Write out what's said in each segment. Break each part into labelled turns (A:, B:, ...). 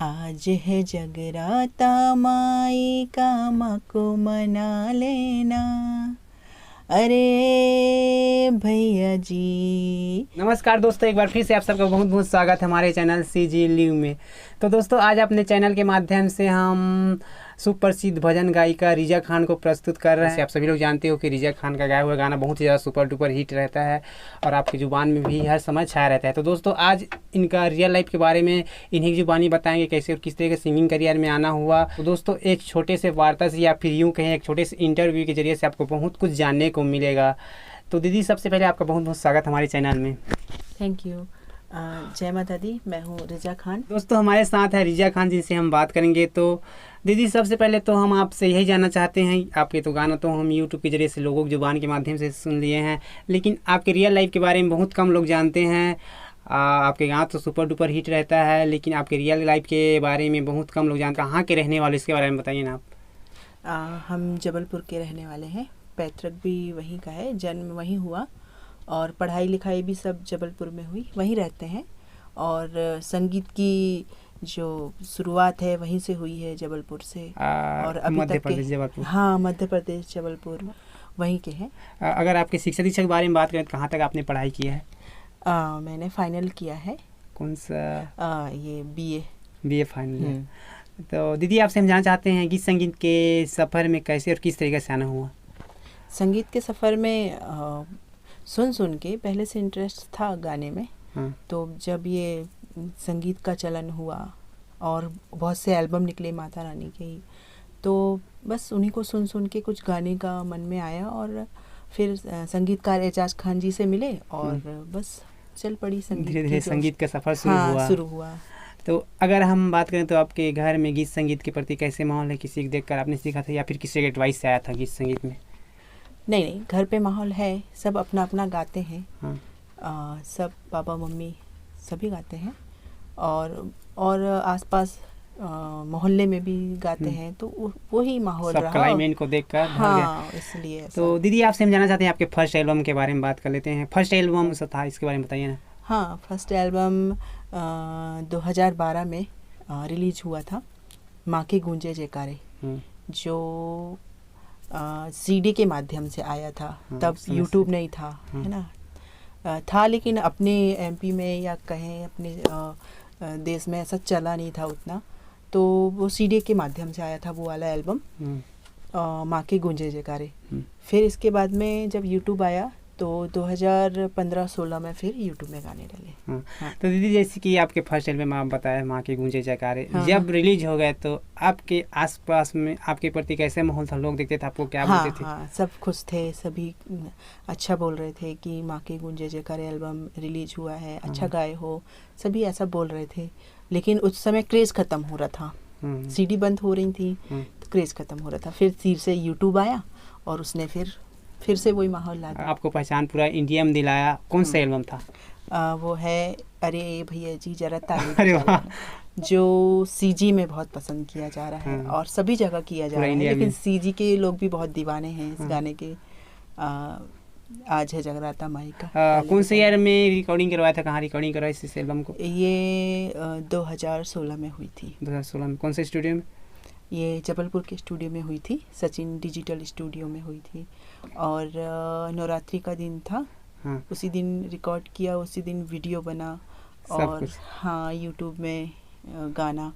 A: आज है जगराता माई का माँ को मना लेना। अरे भैया जी।
B: नमस्कार दोस्तों, एक बार फिर से आप सबका बहुत बहुत स्वागत है हमारे चैनल CG लिव में। तो दोस्तों, आज अपने चैनल के माध्यम से हम सुप्रसिद्ध भजन गायिका रिजा खान को प्रस्तुत कर रहे हैं। आप सभी लोग जानते हो कि रिजा खान का गाया हुआ गाना बहुत ही ज़्यादा सुपर डुपर हिट रहता है और आपकी ज़ुबान में भी हर समय छाया रहता है। तो दोस्तों, आज इनका रियल लाइफ के बारे में इन्हीं की ज़ुबानी बताएंगे कैसे और किस तरह के सिंगिंग करियर में आना हुआ। तो दोस्तों, एक छोटे से वार्ता से या फिर यूँ कहें एक छोटे से इंटरव्यू के जरिए से आपको बहुत कुछ जानने को मिलेगा। तो दीदी, सबसे पहले आपका बहुत बहुत स्वागत हमारे चैनल में।
A: Thank you. जय माता दी। मैं हूँ रिजा खान।
B: दोस्तों, हमारे साथ है रिजा खान जिनसे हम बात करेंगे। तो दीदी, सबसे पहले तो हम आपसे यही जानना चाहते हैं, आपके तो गाना तो हम यूट्यूब के जरिए से लोगों की जुबान के माध्यम से सुन लिए हैं, लेकिन आपके रियल लाइफ के बारे में बहुत कम लोग जानते हैं। आपके गाना तो सुपर डुपर हिट रहता है, लेकिन आपके रियल लाइफ के बारे में बहुत कम लोग जानते हैं। कहाँ के रहने वाले, इसके बारे में बताइए ना आप।
A: हम जबलपुर के रहने वाले हैं। पैतृक भी वहीं का है, जन्म वहीं हुआ और पढ़ाई लिखाई भी सब जबलपुर में हुई, वहीं रहते हैं। और संगीत की जो शुरुआत है वहीं से हुई है, जबलपुर से। और अभी
B: मध्य
A: तक
B: प्रदेश जबलपुर।
A: हाँ, मध्य प्रदेश जबलपुर वहीं के हैं।
B: अगर आपके शिक्षा दीक्षा के बारे में बात करें तो कहाँ तक आपने पढ़ाई की है?
A: मैंने फाइनल किया है।
B: कौन सा?
A: ये BA
B: फाइनल है। तो दीदी, आपसे हम जानना चाहते हैं गीत संगीत के सफ़र में कैसे और किस तरीके से आना हुआ?
A: संगीत के सफ़र में सुन के पहले से इंटरेस्ट था गाने में। तो जब ये संगीत का चलन हुआ और बहुत से एल्बम निकले माता रानी के ही, तो बस उन्हीं को सुन के कुछ गाने का मन में आया और फिर संगीतकार एजाज खान जी से मिले और बस चल पड़ी संगीत।
B: धीरे धीरे संगीत का सफ़र शुरू हुआ। तो अगर हम बात करें तो आपके घर में गीत संगीत के प्रति कैसे माहौल है? किसी को देखकर आपने सीखा था या फिर किसी के एडवाइस से आया था गीत संगीत में?
A: नहीं, घर पे माहौल है, सब अपना अपना गाते हैं। सब पापा मम्मी सभी गाते हैं और आसपास मोहल्ले में भी गाते हैं, तो वही माहौल रहा।
B: क्लाइमेट को देखकर
A: हाँ, इसलिए।
B: तो दीदी, आपसे हम जानना चाहते हैं आपके फर्स्ट एल्बम के बारे में बात कर लेते हैं। फर्स्ट एल्बम था, इसके बारे में बताइए ना।
A: हाँ, फर्स्ट एल्बम 2012 में रिलीज हुआ था, माँ के गूंजे जयकारे, जो CD के माध्यम से आया था। तब YouTube नहीं था, है ना। था लेकिन अपने MP में या कहें अपने देश में ऐसा चला नहीं था उतना, तो वो CD के माध्यम से आया था वो वाला एल्बम, माँ के गूंजे जयकारे। फिर इसके बाद में जब YouTube आया तो 2015-16 में फिर YouTube में गाने डले।
B: तो दीदी, जैसे कि आपके फर्स्ट एल्बम आप बताया माँ के गूंजे जयकारे, जब रिलीज हो गए तो आपके आसपास में आपके प्रति कैसे माहौल था? लोग देखते थे आपको, क्या बोलते थे?
A: हाँ, सब खुश थे, सभी अच्छा बोल रहे थे कि माँ के गूंजे जयकारे एल्बम रिलीज हुआ है, अच्छा गाए हो, सभी ऐसा बोल रहे थे। लेकिन उस समय क्रेज़ ख़त्म हो रहा था, CD बंद हो रही थी, तो क्रेज़ ख़त्म हो रहा था। फिर तीर से YouTube आया और उसने फिर से वही माहौल ला दिया।
B: आपको पहचान पूरा इंडिया में दिलाया। कौन सा एल्बम था?
A: वो है अरे भैया जी जरा ताली।
B: अरे वाह!
A: जो CG में बहुत पसंद किया जा रहा है और सभी जगह किया जा रहा है, लेकिन CG के लोग भी बहुत दीवाने हैं इस गाने के। आज है जगराता माई का।
B: कौन से ईयर में रिकॉर्डिंग करवाया था? कहाँ रिकॉर्डिंग करवाई इस एल्बम को?
A: ये 2016 में हुई थी।
B: 2016 में कौन से स्टूडियो में?
A: ये जबलपुर के स्टूडियो में हुई थी, सचिन डिजिटल स्टूडियो में हुई थी। और नवरात्रि का दिन था, उसी दिन रिकॉर्ड किया, उसी दिन वीडियो बना और हाँ, YouTube में गाना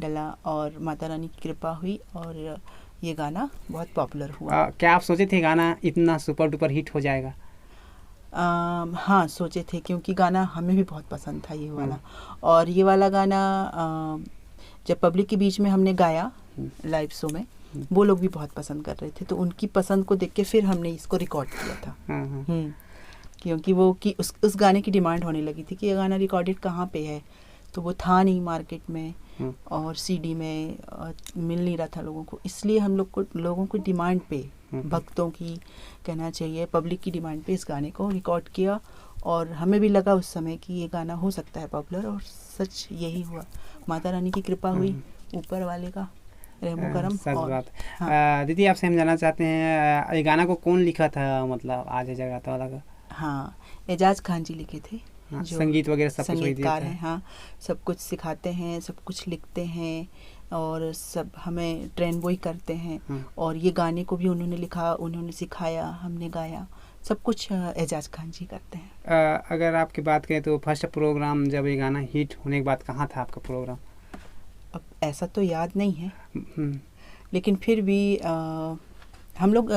A: डला और माता रानी की कृपा हुई और ये गाना बहुत पॉपुलर हुआ।
B: क्या आप सोचे थे गाना इतना सुपर डुपर हिट हो जाएगा?
A: हाँ, सोचे थे, क्योंकि गाना हमें भी बहुत पसंद था ये वाला। और ये वाला गाना जब पब्लिक के बीच में हमने गाया लाइव शो में, वो लोग भी बहुत पसंद कर रहे थे, तो उनकी पसंद को देख के फिर हमने इसको रिकॉर्ड किया था। क्योंकि वो कि उस गाने की डिमांड होने लगी थी कि ये गाना रिकॉर्डेड कहाँ पे है, तो वो था नहीं मार्केट में और CD में मिल नहीं रहा था लोगों को, इसलिए हम लोगों को डिमांड पे, भक्तों की कहना चाहिए, पब्लिक की डिमांड पे इस गाने को रिकॉर्ड किया। और हमें भी लगा उस समय कि ये गाना हो सकता है पॉपुलर, और सच यही हुआ। माता रानी की कृपा हुई, ऊपर वाले का रहमो करम।
B: सच बात। दीदी, आपसे हम जानना चाहते हैं ये गाना को कौन लिखा था? मतलब आज है जगराता वाला का।
A: हाँ, एजाज खान जी लिखे थे।
B: हाँ,
A: जो
B: संगीत वगैरह सब कुछ वही
A: संगीतकार
B: देता
A: हैं,
B: है।
A: हाँ, सब कुछ सिखाते हैं, सब कुछ लिखते हैं और सब हमें ट्रेन वही करते हैं।
B: हाँ।
A: और ये गाने को भी उन्होंने लिखा, उन्होंने सिखाया, हमने गाया, सब कुछ एजाज खान जी करते हैं।
B: अगर आपकी बात करें तो फर्स्ट प्रोग्राम जब ये गाना हिट होने के बाद कहाँ था आपका प्रोग्राम?
A: अब ऐसा तो याद नहीं है,
B: हम्म,
A: लेकिन फिर भी हम लोग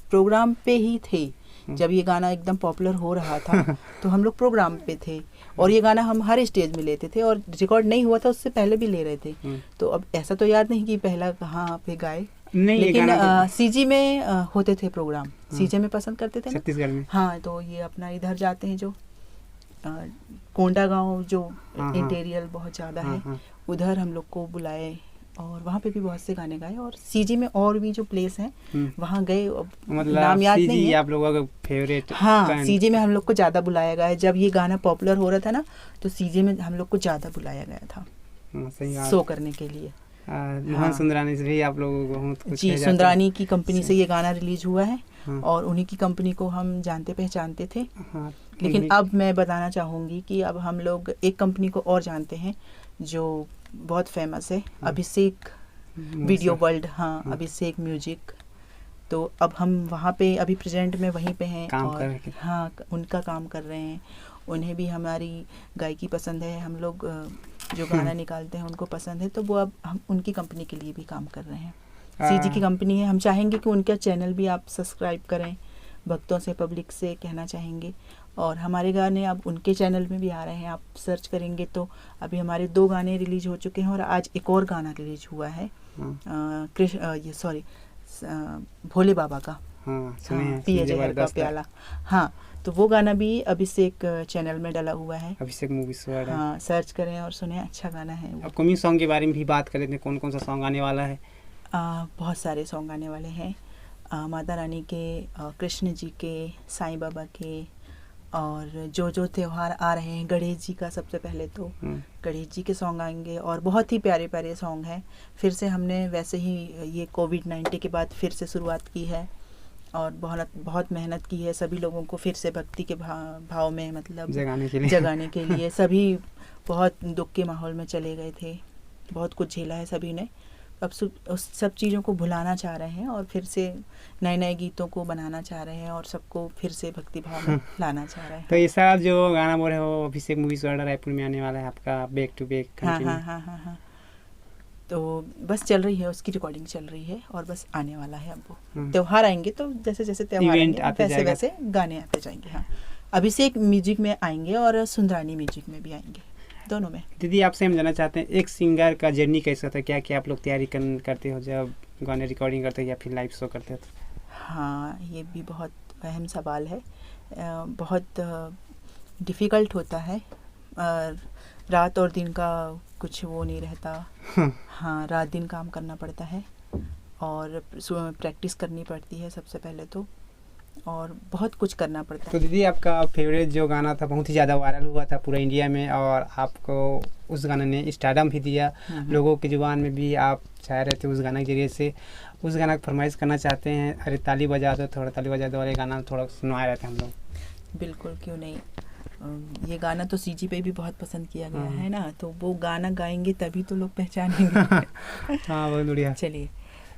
A: प्रोग्राम पे ही थे जब ये गाना एकदम पॉपुलर हो रहा था। तो हम लोग प्रोग्राम पे थे और ये गाना हम हर स्टेज में लेते थे और रिकॉर्ड नहीं हुआ था उससे पहले भी ले रहे थे। तो अब ऐसा तो याद नहीं कि पहला कहाँ पे गाए,
B: नहीं, ये
A: लेकिन
B: गाना तो
A: सीजी में होते थे प्रोग्राम, सीजे में पसंद करते थे ना।
B: छत्तीसगढ़ में।
A: हाँ, तो ये अपना इधर जाते हैं जो कोंडा गांव जो
B: हाँ, हाँ।
A: इंटीरियर बहुत ज़्यादा
B: हाँ,
A: है,
B: हाँ।
A: उधर हम लोग को बुलाए और वहाँ पे भी बहुत से गाने गाए। और सीजी में और भी जो प्लेस हैं वहाँ गए, अब
B: मतलब
A: नाम याद नहीं
B: सीजी
A: है।
B: आप लोगों का फेवरेट?
A: हाँ, सीजे में हम लोग को ज़्यादा बुलाया गया है। जब ये गाना पॉपुलर हो रहा था ना, तो सीजे में हम लोग को ज़्यादा बुलाया गया था
B: सही बात।
A: शो करने के लिए।
B: मोहन
A: हाँ।
B: सुंदरानी से भी आप लोगों को बहुत कुछ
A: जी,
B: कह जाता है।
A: सुंदरानी की कंपनी से ये गाना रिलीज हुआ है
B: हाँ।
A: और उन्हीं की कंपनी को हम जानते पहचानते थे।
B: हाँ,
A: लेकिन अब मैं बताना चाहूँगी कि अब हम लोग एक कंपनी को और जानते हैं जो बहुत फेमस है,
B: हाँ।
A: अभिषेक वीडियो वर्ल्ड। हाँ,
B: हाँ।
A: अभिषेक म्यूजिक। तो अब हम वहाँ पे अभी प्रेजेंट में वहीं पे हैं
B: काम
A: और
B: कर रहे हैं।
A: हाँ, उनका काम कर रहे हैं। उन्हें भी हमारी गायकी पसंद है, हम लोग जो गाना निकालते हैं उनको पसंद है, तो वो अब हम उनकी कंपनी के लिए भी काम कर रहे हैं। सीजी की कंपनी है। हम चाहेंगे कि उनका चैनल भी आप सब्सक्राइब करें, भक्तों से, पब्लिक से कहना चाहेंगे। और हमारे गाने अब उनके चैनल में भी आ रहे हैं, आप सर्च करेंगे तो अभी हमारे 2 गाने रिलीज हो चुके हैं और आज एक और गाना रिलीज हुआ है, भोले बाबा का।
B: हाँ, सुने हैं,
A: पिए जहर का
B: जबरदस्त है।
A: प्याला। हाँ, तो वो गाना भी अभिषेक चैनल में डला हुआ है।
B: अभिषेक मूवी स्वर्ड है।
A: हाँ, सर्च करें और सुने, अच्छा गाना है वो।
B: अपकमिंग सॉन्ग के बारे में भी बात कर लेते हैं, कौन कौन सा सॉन्ग आने वाला है?
A: बहुत सारे सॉन्ग आने वाले हैं, माता रानी के, कृष्ण जी के, साईं बाबा के, और जो त्यौहार आ रहे हैं, गणेश जी का सबसे पहले तो गणेश जी के सॉन्ग आएंगे और बहुत ही प्यारे प्यारे सॉन्ग हैं। फिर से हमने वैसे ही ये कोविड-19 के बाद फिर से शुरुआत की है और बहुत मेहनत की है सभी लोगों को फिर से भक्ति के भाव में, मतलब जगाने के लिए सभी बहुत दुख के माहौल में चले गए थे, बहुत कुछ झेला है सभी ने। अब उस सब चीज़ों को भुलाना चाह रहे हैं और फिर से नए नए गीतों को बनाना चाह रहे हैं और सबको फिर से भक्ति भाव में लाना चाह रहे हैं।
B: तो ये साल जो गाना बोल रहे हो अभिषेक मूवी स्वर्ड रायपुर में आने वाला है आपका, बैक टू बैक।
A: हाँ। तो बस चल रही है, उसकी रिकॉर्डिंग चल रही है और बस आने वाला है। अब वो त्योहार आएंगे तो जैसे जैसे त्योहार आएंगे वैसे गाने आते जाएंगे। हाँ, अभिषेक म्यूजिक में आएंगे और सुंदरानी म्यूजिक में भी आएंगे, दोनों में।
B: दीदी, आपसे हम जानना चाहते हैं एक सिंगर का जर्नी कैसा था, क्या क्या आप लोग तैयारी करते हो जब गाने रिकॉर्डिंग करते हो या फिर लाइव शो करते हो?
A: हाँ, ये भी बहुत अहम सवाल है। बहुत डिफ़िकल्ट होता है, रात और दिन का कुछ वो नहीं रहता। हाँ, रात दिन काम करना पड़ता है और प्रैक्टिस करनी पड़ती है सबसे पहले तो, और बहुत कुछ करना पड़ता है।
B: तो दीदी, आपका फेवरेट जो गाना था बहुत ही ज़्यादा वायरल हुआ था पूरा इंडिया में और आपको उस गाने ने स्टारडम भी दिया, लोगों की जुबान में भी आप छाए रहे थे उस गाने के जरिए से। उस गाना की फरमाइश करना चाहते हैं, अरे ताली बजा दो, थोड़ा ताली बजा दो वाले गाना थोड़ा सुनवाए रहे थे हम लोग।
A: बिल्कुल, क्यों नहीं। ये गाना तो सीजी पे भी बहुत पसंद किया गया है ना, तो वो गाना गाएंगे तभी तो लोग पहचानेंगे।
B: हाँ, बहुत बढ़िया।
A: चलिए।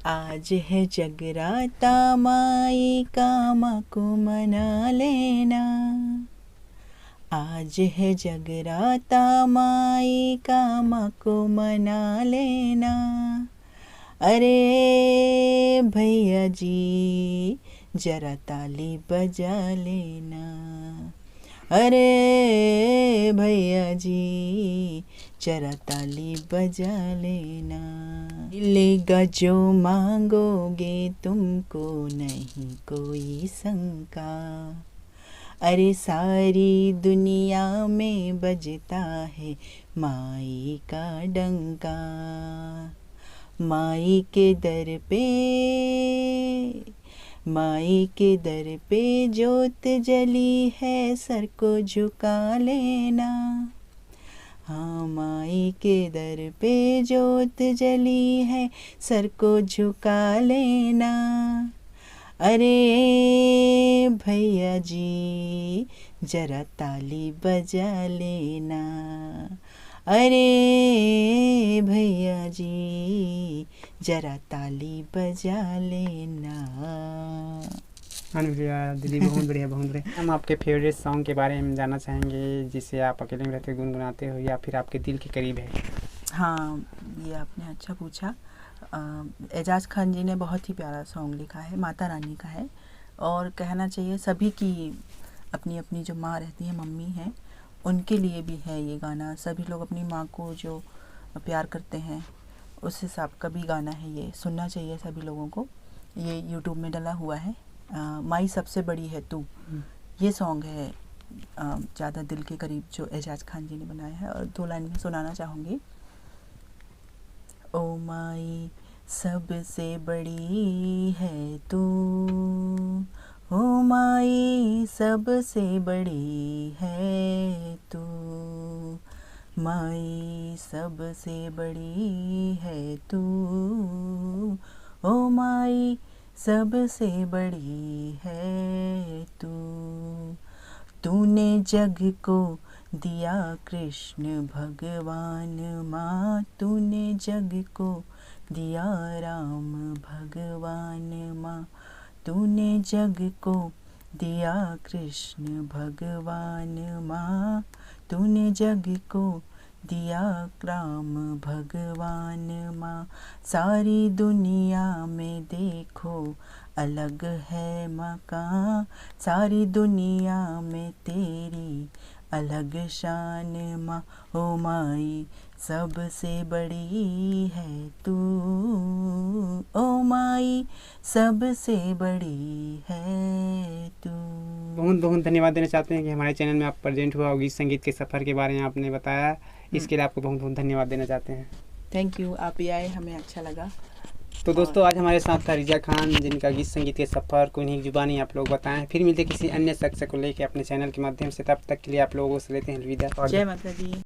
A: आज है जगराता माई कामा को मना लेना, आज है जगराता माई कामा को मना लेना, अरे भैया जी जरा ताली बजा लेना, अरे भैया जी जरा ताली बजा लेना, मिलेगा जो मांगोगे तुमको नहीं कोई शंका, अरे सारी दुनिया में बजता है माई का डंका, माई के दर पे, माई के दर पे जोत जली है सर को झुका लेना, हाँ माई के दर पे जोत जली है सर को झुका लेना, अरे भैया जी जरा ताली बजा लेना, अरे भैया जी जरा ताली बजा लेना।
B: हाँ भैया दीदी, बहुत बढ़िया बहुत बढ़िया। हम आपके फेवरेट सॉन्ग के बारे में जानना चाहेंगे जिसे आप अकेले में रहते गुनगुनाते हो या फिर आपके दिल के करीब है।
A: हाँ, ये आपने अच्छा पूछा। एजाज खान जी ने बहुत ही प्यारा सॉन्ग लिखा है, माता रानी का है। और कहना चाहिए सभी की अपनी अपनी जो माँ रहती है, मम्मी हैं, उनके लिए भी है ये गाना। सभी लोग अपनी माँ को जो प्यार करते हैं उस हिसाब का भी गाना है ये, सुनना चाहिए सभी लोगों को। ये यूट्यूब में डला हुआ है। माई सबसे बड़ी है तू, ये सॉन्ग है ज़्यादा दिल के करीब जो एजाज खान जी ने बनाया है। और 2 लाइन में सुनाना चाहूँगी। ओ माई सबसे बड़ी है तू, ओ माई सबसे बड़ी है तू, माई सबसे बड़ी है तू, ओ माई सबसे बड़ी है तू। तूने जग को दिया कृष्ण भगवान माँ, तूने जग को दिया राम भगवान माँ, तूने जग को दिया कृष्ण भगवान माँ, तूने जग को दिया राम भगवान माँ। सारी दुनिया में देखो अलग है मकान, सारी दुनिया में तेरी अलग शान माँ, ओ माई सबसे बड़ी है तू, ओ माई सबसे बड़ी है तू।
B: बहुत बहुत धन्यवाद देना चाहते हैं कि हमारे चैनल में आप प्रेजेंट हुआ और गीत संगीत के सफ़र के बारे में आपने बताया, इसके लिए आपको बहुत बहुत धन्यवाद देना चाहते हैं।
A: थैंक यू, आप भी आए, हमें अच्छा लगा।
B: तो दोस्तों आज हमारे साथ था रिजा खान, जिनका गीत संगीत के सफ़र को इन्हीं जुबानी आप लोग बताएं। फिर मिलते किसी अन्य शख्स को लेकर अपने चैनल के माध्यम से, तब तक के लिए आप लोगों से लेते हैं अलविदा।
A: जय माता दी।